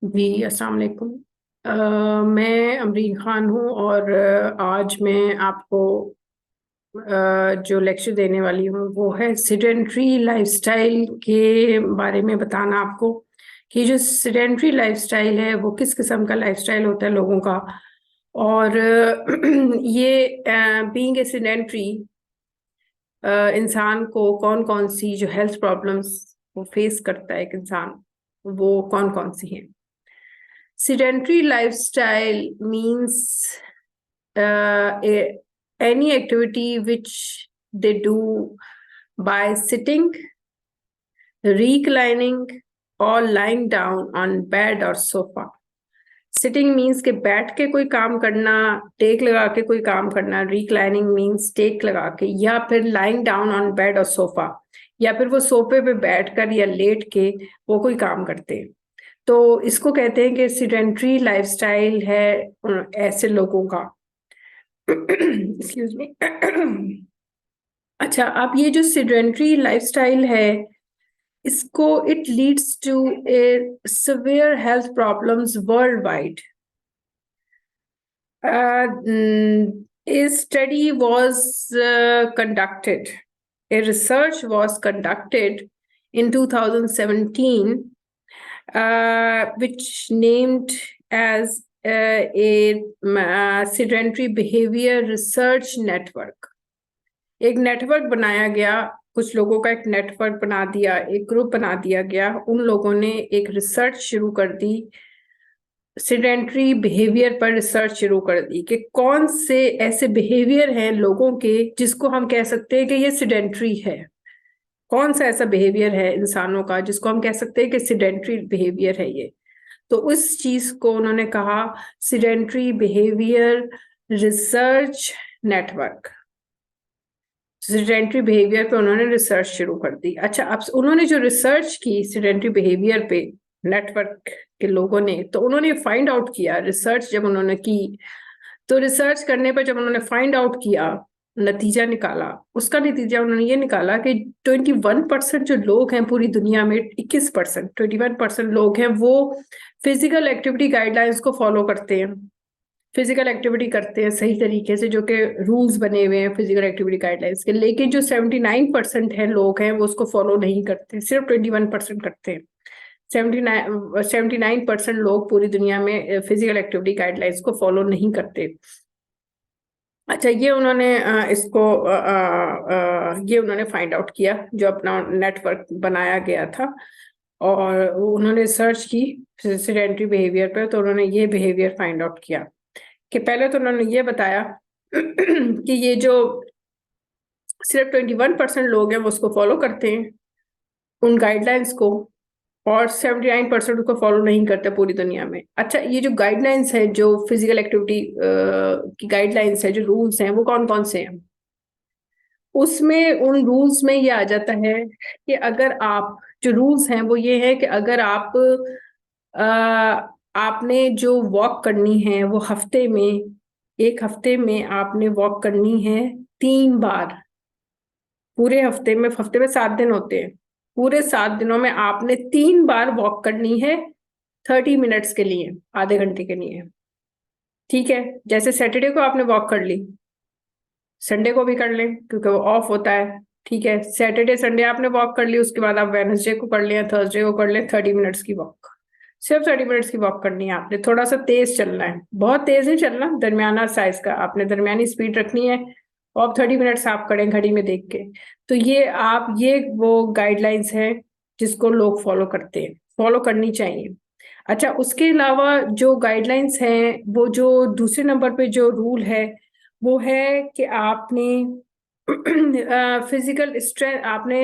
जी अस्सलाम वालेकुम। मैं अमरीन खान हूँ और आज मैं आपको जो लेक्चर देने वाली हूँ वो है सिडेंट्री लाइफस्टाइल के बारे में बताना आपको कि जो सिडेंट्री लाइफस्टाइल है वो किस किस्म का लाइफस्टाइल होता है लोगों का। और ये बीइंग ए सिडेंट्री इंसान को कौन कौन सी जो हेल्थ प्रॉब्लम्स वो फेस करता है एक इंसान, वो कौन कौन सी हैं। Sedentary lifestyle means any activity which they do by sitting, reclining, or lying down on bed or sofa. Sitting means के बैठ के कोई काम करना, टेक लगा के कोई काम करना, रिक्लाइनिंग मीन्स टेक लगा के, या फिर लाइंग डाउन ऑन बेड और सोफा, या फिर वो सोफे पे बैठकर या लेट के वो कोई काम करते हैं। तो इसको कहते हैं कि सिडेंट्री लाइफस्टाइल है ऐसे लोगों का। Excuse me. अच्छा, अब ये जो सिडेंट्री लाइफस्टाइल है इसको it leads to a severe health problems world wide. A study was conducted, a research was conducted in 2017, which named as a sedentary behavior research network. एक नेटवर्क बनाया गया, कुछ लोगों का एक नेटवर्क बना दिया, एक ग्रुप बना दिया गया, उन लोगों ने एक रिसर्च शुरू कर दी, सिडेंट्री बिहेवियर पर रिसर्च शुरू कर दी कि कौन से ऐसे बिहेवियर हैं लोगों के जिसको हम कह सकते हैं कि ये सिडेंट्री है। कौन सा ऐसा बिहेवियर है इंसानों का जिसको हम कह सकते हैं कि सिडेंट्री बिहेवियर है ये। तो उस चीज को उन्होंने कहा sedentary behaviour research network. Sedentary behaviour पे उन्होंने रिसर्च शुरू कर दी। अच्छा, अब उन्होंने जो रिसर्च की सिडेंट्री बिहेवियर पे नेटवर्क के लोगों ने, तो उन्होंने फाइंड आउट किया, रिसर्च जब उन्होंने की तो रिसर्च करने पर जब उन्होंने फाइंड आउट किया, नतीजा निकाला, उसका नतीजा उन्होंने ये निकाला कि 21% जो लोग हैं पूरी दुनिया में, 21%, 21% लोग हैं वो फिजिकल एक्टिविटी गाइडलाइंस को फॉलो करते हैं, फिजिकल एक्टिविटी करते हैं सही तरीके से, जो कि रूल्स बने हुए हैं फिजिकल एक्टिविटी गाइडलाइंस के। लेकिन जो 79% है लोग हैं वो उसको फॉलो नहीं करते, सिर्फ 21% करते हैं। 79% लोग पूरी दुनिया में फिजिकल एक्टिविटी गाइडलाइंस को फॉलो नहीं करते। अच्छा, ये उन्होंने ये उन्होंने फाइंड आउट किया जो अपना नेटवर्क बनाया गया था, और उन्होंने सर्च की सिडेंट्री बिहेवियर पर, तो उन्होंने ये बिहेवियर फाइंड आउट किया कि पहले तो उन्होंने ये बताया कि ये जो सिर्फ 21% लोग हैं वो उसको फॉलो करते हैं उन गाइडलाइंस को, और 79% उसको फॉलो नहीं करते पूरी दुनिया में। अच्छा, ये जो गाइडलाइंस है, जो फिजिकल एक्टिविटी की गाइडलाइंस है, जो रूल्स हैं, वो कौन कौन से हैं। उसमें उन रूल्स में ये आ जाता है कि अगर आप, जो रूल्स हैं वो ये है कि अगर आप आपने जो वॉक करनी है वो हफ्ते में, एक हफ्ते में आपने वॉक करनी है 3 बार। पूरे हफ्ते में 7 दिन होते हैं, पूरे 7 दिनों में आपने 3 बार वॉक करनी है 30 मिनट्स के लिए, आधे घंटे के लिए। ठीक है, जैसे सैटरडे को आपने वॉक कर ली, संडे को भी कर लें क्योंकि वो ऑफ होता है। ठीक है, सैटरडे संडे आपने वॉक कर ली, उसके बाद आप वेडनेसडे को कर लें, थर्सडे को कर लें 30 मिनट्स की वॉक। सिर्फ 30 मिनट्स की वॉक करनी है आपने, थोड़ा सा तेज चलना है, बहुत तेज नहीं चलना, दरमियाना साइज का, आपने दरमियानी स्पीड रखनी है, और 30 मिनट्स आप करें घड़ी में देख के। तो ये वो गाइडलाइंस हैं जिसको लोग फॉलो करते हैं, फॉलो करनी चाहिए। अच्छा, उसके अलावा जो गाइडलाइंस हैं, वो जो दूसरे नंबर पे जो रूल है वो है कि आपने फिजिकल स्ट्रेंथ, आपने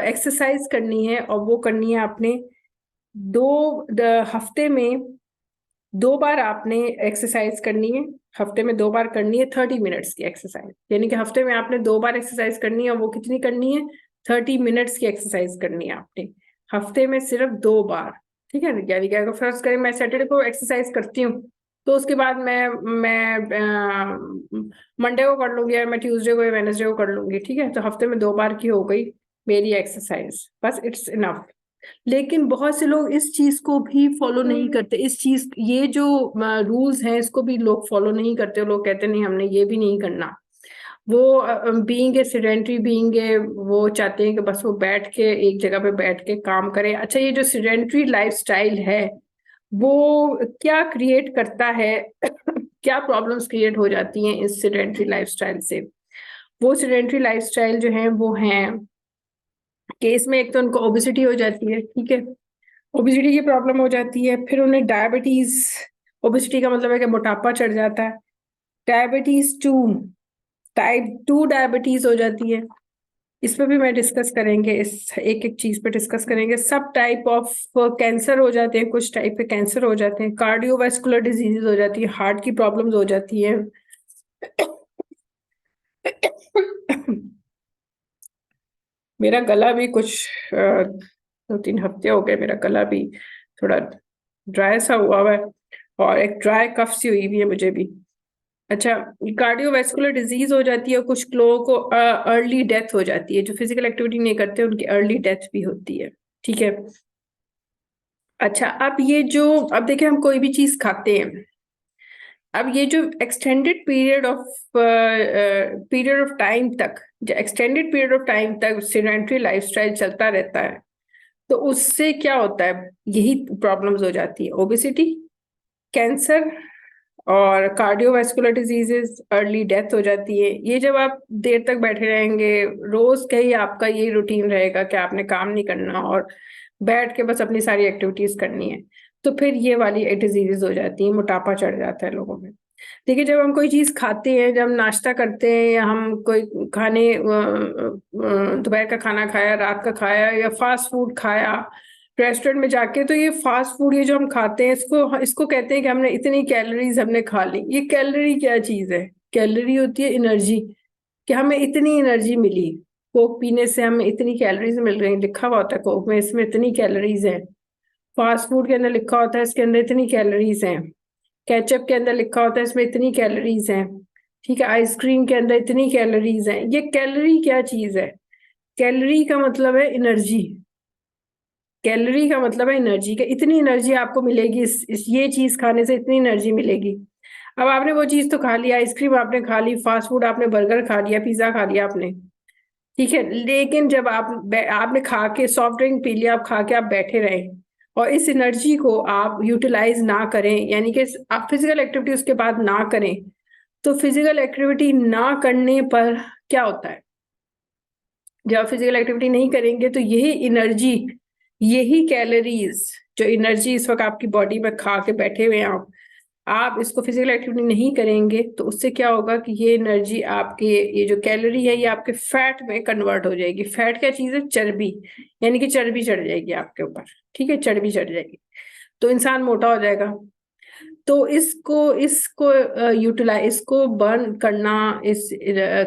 एक्सरसाइज करनी है, और वो करनी है आपने हफ्ते में 2 बार आपने एक्सरसाइज करनी है, हफ्ते में 2 बार करनी है 30 मिनट्स की एक्सरसाइज, यानी कि हफ्ते में आपने 2 बार एक्सरसाइज करनी है, और वो कितनी करनी है, 30 मिनट्स की एक्सरसाइज करनी है आपने हफ्ते में सिर्फ 2 बार। ठीक है, यानी कि अगर फर्ज करें मैं सैटरडे को एक्सरसाइज करती हूँ, तो उसके बाद मैं मंडे को कर लूंगी, या मैं ट्यूसडे को या वेडनेसडे को कर लूंगी। ठीक है, तो हफ्ते में 2 बार की हो गई मेरी एक्सरसाइज, बस इट्स इनफ। लेकिन बहुत से लोग इस चीज को भी फॉलो नहीं करते, इस चीज, ये जो रूल्स हैं इसको भी लोग फॉलो नहीं करते। लोग कहते नहीं हमने ये भी नहीं करना। वो being a sedentary, being a, वो चाहते हैं कि बस वो बैठ के एक जगह पे बैठ के काम करें। अच्छा, ये जो सेडेंटरी लाइफस्टाइल है वो क्या क्रिएट करता है क्या प्रॉब्लम्स क्रिएट हो जाती हैं इस सेडेंटरी लाइफस्टाइल से? वो सेडेंटरी लाइफस्टाइल जो है वो है कि इसमें एक तो उनको ओबेसिटी हो जाती है, ठीक है, ओबेसिटी की प्रॉब्लम हो जाती है। फिर उन्हें डायबिटीज, ओबेसिटी का मतलब है कि मोटापा चढ़ जाता है। डायबिटीज 2, टाइप 2 डायबिटीज हो जाती है। इस पे भी मैं डिस्कस करेंगे, इस एक एक चीज पे डिस्कस करेंगे। सब टाइप ऑफ कैंसर हो जाते हैं, कुछ टाइप के कैंसर हो जाते हैं। कार्डियोवास्कुलर डिजीज हो जाती है, हार्ट की प्रॉब्लम्स हो जाती है। मेरा गला भी कुछ 2-3 हफ्ते हो गए, मेरा गला भी थोड़ा ड्राई सा हुआ है और एक ड्राई कफ सी हुई हुई है मुझे भी। अच्छा, कार्डियोवास्कुलर डिजीज हो जाती है। कुछ लोगों को अर्ली डेथ हो जाती है, जो फिजिकल एक्टिविटी नहीं करते उनकी अर्ली डेथ भी होती है, ठीक है। अच्छा, अब ये जो, अब देखिए हम कोई भी चीज खाते हैं, अब ये जो एक्सटेंडेड पीरियड ऑफ टाइम तक, जो एक्सटेंडेड पीरियड ऑफ टाइम तक सेडेंटरी लाइफस्टाइल चलता रहता है, तो उससे क्या होता है, यही प्रॉब्लम्स हो जाती है, ओबेसिटी, कैंसर और कार्डियोवास्कुलर डिजीजेस, अर्ली डेथ हो जाती है। ये जब आप देर तक बैठे रहेंगे, रोज का ही आपका ये रूटीन रहेगा कि आपने काम नहीं करना और बैठ के बस अपनी सारी एक्टिविटीज करनी है, तो फिर ये वाली डिजीजेस हो जाती है, मोटापा चढ़ जाता है लोगों में। देखिए, जब हम कोई चीज खाते हैं, जब नाश्ता करते हैं या हम कोई खाने दोपहर का खाना खाया, रात का खाया या फास्ट फूड खाया रेस्टोरेंट में जाके, तो ये फास्ट फूड, ये जो हम खाते हैं, इसको इसको कहते हैं कि हमने इतनी कैलोरीज हमने खा ली। ये कैलोरी क्या चीज है? कैलोरी होती है एनर्जी, कि हमें इतनी एनर्जी मिली, कोक पीने से हमें इतनी कैलोरीज मिल रही, लिखा हुआ होता है कोक में इसमें इतनी कैलोरीज है। फास्ट फूड के अंदर लिखा होता है इसके अंदर इतनी कैलोरीज हैं। केचप के अंदर लिखा होता है इसमें इतनी कैलोरीज हैं, ठीक है। आइसक्रीम के अंदर इतनी कैलोरीज हैं। ये कैलोरी क्या चीज है? कैलोरी का मतलब है एनर्जी। कैलोरी का मतलब है एनर्जी, के इतनी एनर्जी आपको मिलेगी इस ये चीज खाने से, इतनी एनर्जी मिलेगी। अब आपने वो चीज तो खा लिया, आइसक्रीम आपने खा ली, फास्ट फूड आपने, बर्गर खा लिया, पिज्जा खा लिया आपने, ठीक है। लेकिन जब आपने खा के सॉफ्ट ड्रिंक पी लिया, आप खा के आप बैठे रहे और इस एनर्जी को आप यूटिलाइज ना करें, यानी कि आप फिजिकल एक्टिविटी उसके बाद ना करें, तो फिजिकल एक्टिविटी ना करने पर क्या होता है? जब आप फिजिकल एक्टिविटी नहीं करेंगे तो यही एनर्जी, यही कैलोरीज, जो एनर्जी इस वक्त आपकी बॉडी में खा के बैठे हुए हैं आप इसको फिजिकल एक्टिविटी नहीं करेंगे तो उससे क्या होगा कि ये एनर्जी आपके, ये जो कैलोरी है ये आपके फैट में कन्वर्ट हो जाएगी। फैट क्या चीज है? चर्बी, यानी कि चर्बी चढ़ जाएगी आपके ऊपर, ठीक है, चर्बी चढ़ जाएगी, तो इंसान मोटा हो जाएगा। तो इसको इसको यूटिलाइज, इसको बर्न करना, इस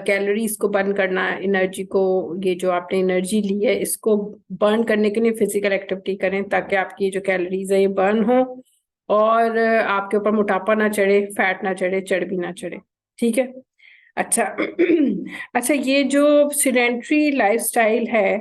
कैलोरीज को बर्न करना, एनर्जी को, ये जो आपने एनर्जी ली है इसको बर्न करने के लिए फिजिकल एक्टिविटी करें, ताकि आपकी जो कैलोरीज है ये बर्न हो और आपके ऊपर मोटापा ना चढ़े, फैट ना चढ़े, चर्बी ना चढ़े, ठीक है। अच्छा अच्छा, ये जो सीडेंट्री लाइफस्टाइल है,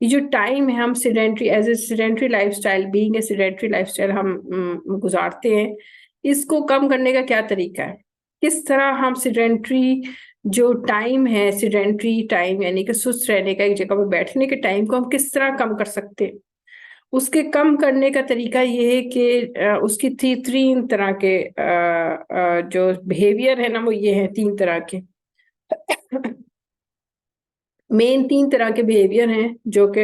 ये जो टाइम है हम sedentary, as a sedentary lifestyle, being a sedentary lifestyle हम गुजारते हैं, इसको कम करने का क्या तरीका है? किस तरह हम सीडेंट्री जो टाइम है, सीडेंट्री टाइम यानी कि सुस्त रहने का, एक जगह पर बैठने के टाइम को हम किस तरह कम कर सकते हैं? उसके कम करने का तरीका ये है कि उसकी 3 तरह के जो बिहेवियर है ना, वो ये है 3 तरह के मेन 3 तरह के बिहेवियर हैं जो कि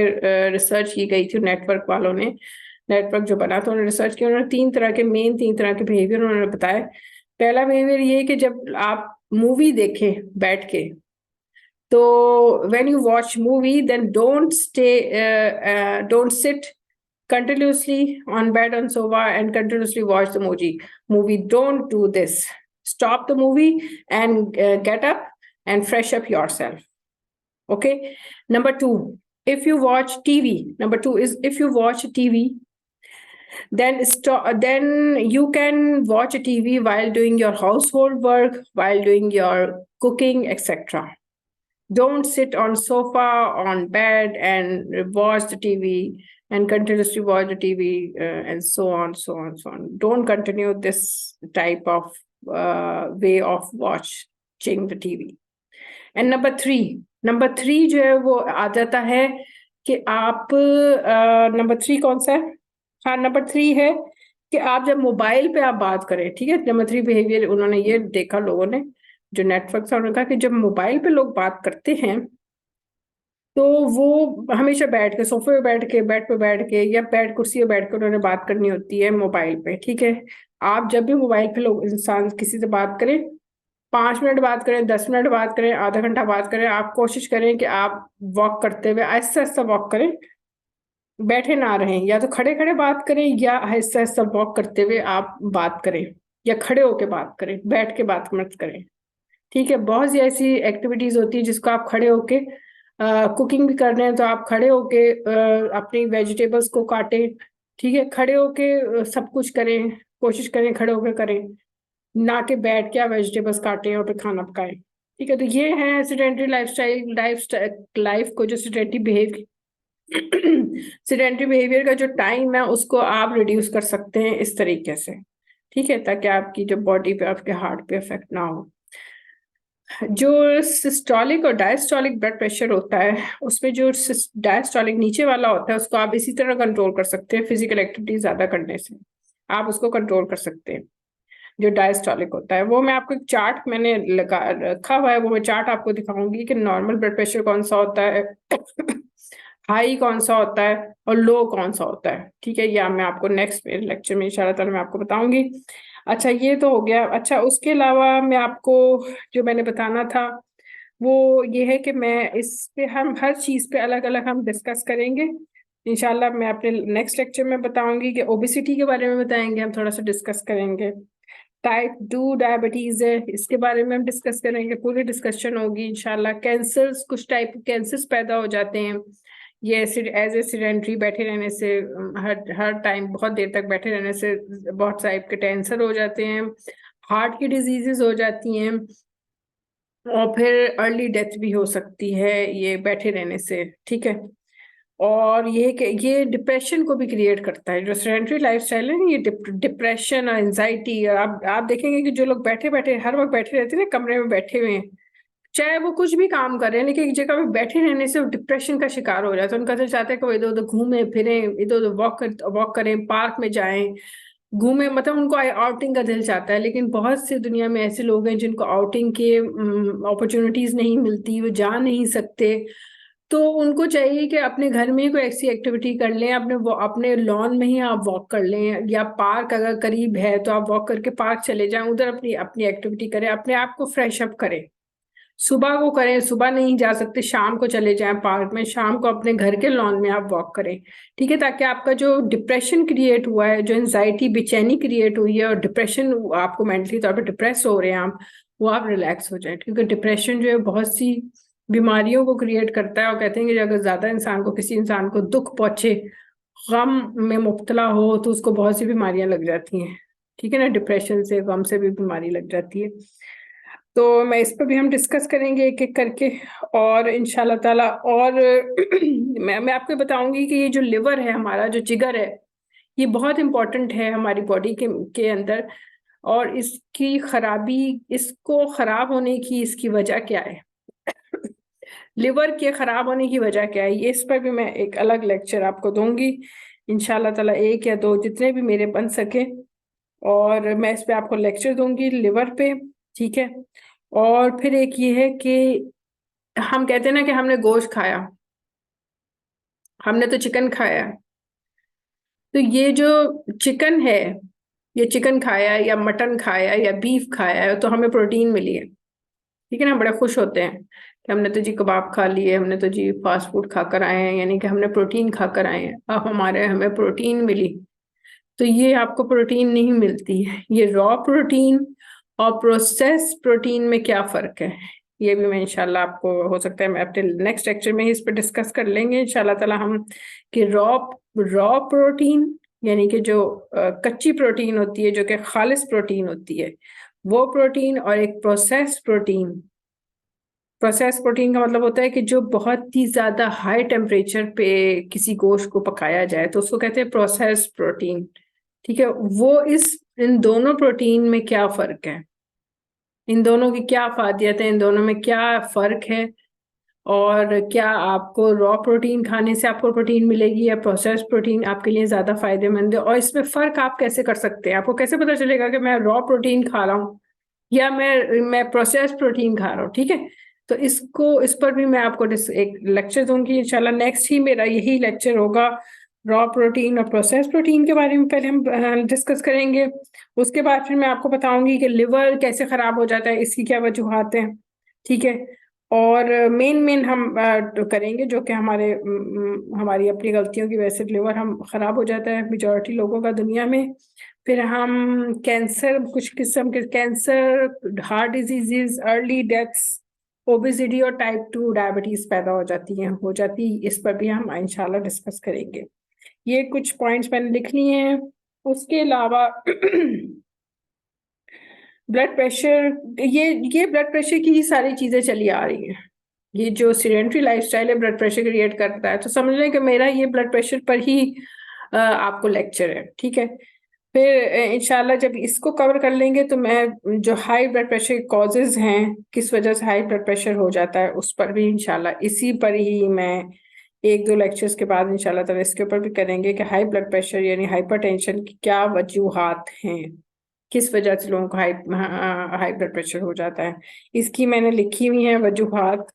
रिसर्च की गई थी नेटवर्क वालों ने। नेटवर्क जो बना था उन्होंने रिसर्च किया, उन्होंने 3 तरह के, मेन 3 तरह के बिहेवियर उन्होंने बताया। पहला बिहेवियर ये है कि जब आप मूवी देखें बैठ के, तो when you watch movie then don't sit continuously on bed on sofa and continuously watch the movie. Don't do this. Stop the movie and get up and fresh up yourself. Okay. Number 2, if you watch TV, number 2 is if you watch TV, then you can watch a TV while doing your household work, while doing your cooking, etc. Don't sit on sofa, on bed, and watch the TV and continuously watch the TV, and so on, so on, so on. Don't continue this type of way of watching the TV. And number three जो है वो आ जाता है कि आप number 3 कौन सा है? हाँ, नंबर 3 है कि आप जब मोबाइल पे आप बात करें, ठीक है। नंबर 3 बिहेवियर उन्होंने ये देखा, लोगों ने जो नेटवर्क से, उन्होंने कहा कि जब मोबाइल पे लोग बात करते हैं तो वो हमेशा बैठ के, सोफे पे बैठ के, बेड पे बैठ के, या बेड कुर्सी पे बैठ के उन्होंने बात करनी होती है मोबाइल पे, ठीक है। आप जब भी मोबाइल पे लोग इंसान किसी से बात करें, 5 मिनट बात करें, 10 मिनट बात करें, आधा घंटा बात करें, आप कोशिश करें कि आप वॉक करते हुए आहिस्ता आहिस्ता वॉक करें, बैठे ना रहें। या तो खड़े खड़े बात करें या आहिस्ता आहिस्ता वॉक करते हुए आप बात करें, या खड़े होके बात करें, बैठ के बात मत करें, ठीक है। बहुत सी ऐसी एक्टिविटीज होती है जिसको आप खड़े होके, कुकिंग भी कर रहे हैं तो आप खड़े होके अपनी वेजिटेबल्स को काटें, ठीक है। खड़े होके सब कुछ करें, कोशिश करें खड़े होके करें, ना कि बैठ के आप वेजिटेबल्स काटें और फिर खाना पकाएं, ठीक है। तो ये है सेडेंटरी लाइफ को जो सेडेंटरी बिहेवियर का जो टाइम है उसको आप रिड्यूस कर सकते हैं इस तरीके से, ठीक है, ताकि आपकी जो बॉडी पे, आपके हार्ट पे इफेक्ट ना हो। जो सिस्टोलिक और डायस्टोलिक ब्लड प्रेशर होता है, उसमें जो डायस्टोलिक नीचे वाला होता है उसको आप इसी तरह कंट्रोल कर सकते हैं, फिजिकल एक्टिविटी ज्यादा करने से आप उसको कंट्रोल कर सकते हैं। जो डायस्टोलिक होता है वो मैं आपको एक चार्ट मैंने लगा रखा हुआ है, वो मैं चार्ट आपको दिखाऊंगी कि नॉर्मल ब्लड प्रेशर कौन सा होता है, हाई कौन सा होता है और लो कौन सा होता है, ठीक है। या मैं आपको नेक्स्ट मेरे लेक्चर में इंशाल्लाह मैं आपको बताऊंगी। अच्छा, ये तो हो गया। अच्छा, उसके अलावा मैं आपको जो मैंने बताना था वो ये है कि मैं इस पे, हम हर चीज पे अलग अलग हम डिस्कस करेंगे इंशाल्लाह। मैं अपने नेक्स्ट लेक्चर में बताऊंगी कि ओबेसिटी के बारे में बताएंगे, हम थोड़ा सा डिस्कस करेंगे। टाइप 2 डायबिटीज है, इसके बारे में हम डिस्कस करेंगे, पूरी डिस्कशन होगी इंशाल्लाह। कैंसर्स, कुछ टाइप के कैंसर्स पैदा हो जाते हैं ये एज ए सीडेंटरी बैठे रहने से, हर टाइम बहुत देर तक बैठे रहने से बहुत टाइप के कैंसर हो जाते हैं, हार्ट की डिजीजेस हो जाती हैं, और फिर अर्ली डेथ भी हो सकती है ये बैठे रहने से, ठीक है। और ये डिप्रेशन को भी क्रिएट करता है। जो सेडेंटरी लाइफस्टाइल है ये डिप्रेशन और एंजाइटी, और आप देखेंगे कि जो लोग बैठे बैठे हर वक्त बैठे रहते हैं ना, कमरे में बैठे हुए हैं, चाहे वो कुछ भी काम कर रहे हैं, लेकिन एक जगह पे बैठे रहने से वो डिप्रेशन का शिकार हो जाता है। उनका दिल चाहता है कि वो इधर उधर घूमें फिरें, इधर उधर वॉक करें, पार्क में जाएं, घूमे, मतलब उनको आउटिंग का दिल चाहता है। लेकिन बहुत सी दुनिया में ऐसे लोग हैं जिनको आउटिंग के अपॉर्चुनिटीज नहीं मिलती, वो जा नहीं सकते। तो उनको चाहिए कि अपने घर में ही कोई ऐसी एक्टिविटी कर लें, अपने लॉन में ही आप वॉक कर लें, या पार्क अगर करीब है तो आप वॉक करके पार्क चले जाएं, उधर अपनी अपनी एक्टिविटी करें, अपने आप को फ्रेश अप करें। सुबह को करें, सुबह नहीं जा सकते शाम को चले जाएं पार्क में, शाम को अपने घर के लॉन में आप वॉक करें, ठीक है। ताकि आपका जो डिप्रेशन क्रिएट हुआ है, जो एंजाइटी, बेचैनी क्रिएट हुई है, और डिप्रेशन, आपको मेंटली तौर पे डिप्रेस हो रहे हैं आप, वो आप रिलैक्स हो जाए। क्योंकि डिप्रेशन जो है बहुत सी बीमारियों को क्रिएट करता है, और कहते हैं कि अगर ज्यादा इंसान को, किसी इंसान को दुख पहुंचे, गम में मुब्तला हो, तो उसको बहुत सी बीमारियां लग जाती हैं, ठीक है ना। डिप्रेशन से, गम से भी बीमारी लग जाती है। तो मैं इस पर भी हम डिस्कस करेंगे एक एक करके, और इंशाल्लाह ताला। और मैं आपको बताऊंगी कि ये जो लिवर है हमारा, जो जिगर है, ये बहुत इंपॉर्टेंट है हमारी बॉडी के अंदर। और इसकी खराबी, इसको खराब होने की इसकी वजह क्या है, लिवर के खराब होने की वजह क्या है, ये इस पर भी मैं एक अलग लेक्चर आपको दूंगी इंशाल्लाह ताला, 1 या 2 जितने भी मेरे बन सके। और मैं इस पे आपको लेक्चर दूंगी लिवर पे, ठीक है। और फिर एक ये है कि हम कहते हैं ना कि हमने गोश्त खाया, हमने तो चिकन खाया, तो ये जो चिकन है, ये चिकन खाया या मटन खाया या बीफ खाया है तो हमें प्रोटीन मिली है, ठीक है ना। बड़े खुश होते हैं कि हमने तो जी कबाब खा लिए, हमने तो जी फास्ट फूड खाकर आए हैं, यानी कि हमने प्रोटीन खाकर आए हैं, अब हमें प्रोटीन मिली। तो ये आपको प्रोटीन नहीं मिलती है। ये रॉ प्रोटीन और प्रोसेस प्रोटीन में क्या फर्क है, ये भी मैं इंशाल्लाह आपको, हो सकता है मैं अपने नेक्स्ट लेक्चर में ही इस पर डिस्कस कर लेंगे इंशाल्लाह ताला हम, कि रॉ प्रोटीन, यानी कि जो कच्ची प्रोटीन होती है, जो कि खालिस प्रोटीन होती है, वो प्रोटीन, और एक प्रोसेस प्रोटीन, प्रोसेस प्रोटीन का मतलब होता है कि जो बहुत ही ज्यादा हाई टेम्परेचर पे किसी गोश्त को पकाया जाए तो उसको कहते हैं प्रोसेस प्रोटीन। ठीक है, वो इन दोनों प्रोटीन में क्या फर्क है, इन दोनों की क्या फायदियत है, इन दोनों में क्या फर्क है, और क्या आपको रॉ प्रोटीन खाने से आपको प्रोटीन मिलेगी या प्रोसेस प्रोटीन आपके लिए ज्यादा फायदेमंद है, और इसमें फर्क आप कैसे कर सकते हैं, आपको कैसे पता चलेगा कि मैं रॉ प्रोटीन खा रहा हूँ या मैं प्रोसेस प्रोटीन खा रहा हूँ। ठीक है, तो इस पर भी मैं आपको एक लेक्चर दूंगी इंशाल्लाह। नेक्स्ट ही मेरा यही लेक्चर होगा, रॉ प्रोटीन और प्रोसेस प्रोटीन के बारे में पहले हम डिस्कस करेंगे। उसके बाद फिर मैं आपको बताऊंगी कि लिवर कैसे खराब हो जाता है, इसकी क्या वजूहात हैं। ठीक है, और मेन हम करेंगे जो कि हमारी अपनी गलतियों की वजह से लिवर हम खराब हो जाता है मेजॉरिटी लोगों का दुनिया में। फिर हम कैंसर, कुछ किस्म के cancer, heart diseases, early deaths, obesity और टाइप 2 डायबिटीज पैदा हो जाती, इस पर भी हम इंशाल्लाह डिस्कस करेंगे। ये कुछ पॉइंट्स मैंने लिख लिए हैं। उसके अलावा ब्लड प्रेशर, ये ब्लड प्रेशर की ही सारी चीजें चली आ रही हैं। ये जो सीडेंट्री लाइफस्टाइल है ब्लड प्रेशर क्रिएट करता है, तो समझ लें कि मेरा ये ब्लड प्रेशर पर ही आपको लेक्चर है। ठीक है, फिर इंशाल्लाह जब इसको कवर कर लेंगे तो मैं जो हाई ब्लड प्रेशर के कॉजेज हैं, किस वजह से हाई ब्लड प्रेशर हो जाता है, उस पर भी इंशाल्लाह इसी पर ही मैं एक दो लेक्चर्स के बाद इंशाल्लाह ताला इसके ऊपर भी करेंगे कि हाई ब्लड प्रेशर यानी हाइपरटेंशन की क्या वजूहात हैं, किस वजह से लोगों को हाई ब्लड प्रेशर हो जाता है। इसकी मैंने लिखी हुई है वजूहात,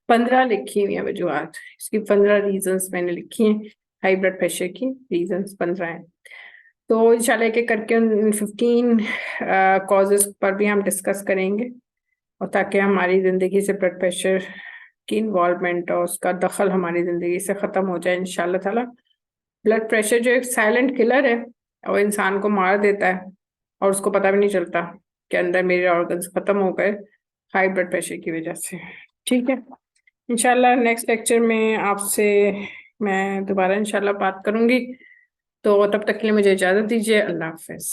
15 लिखी हुई है वजूहात, इसकी 15 रीजंस मैंने लिखी हैं, हाई ब्लड प्रेशर की रीजंस 15 हैं। तो इंशाल्लाह एक एक करके उन 15 कॉजेज पर भी हम डिस्कस करेंगे, और ताकि हमारी ज़िंदगी से ब्लड प्रेशर की इन्वॉल्वमेंट और उसका दखल हमारी ज़िंदगी से ख़त्म हो जाए इंशाल्लाह ताला। ब्लड प्रेशर जो एक साइलेंट किलर है, वो इंसान को मार देता है और उसको पता भी नहीं चलता कि अंदर मेरे ऑर्गन्स ख़त्म हो गए हाई ब्लड प्रेशर की वजह से। ठीक है, इंशाल्लाह नेक्स्ट लेक्चर में आपसे मैं दोबारा इंशाल्लाह बात करूंगी। तो तब तक के लिए मुझे इजाज़त दीजिए, अल्लाह हाफिज़।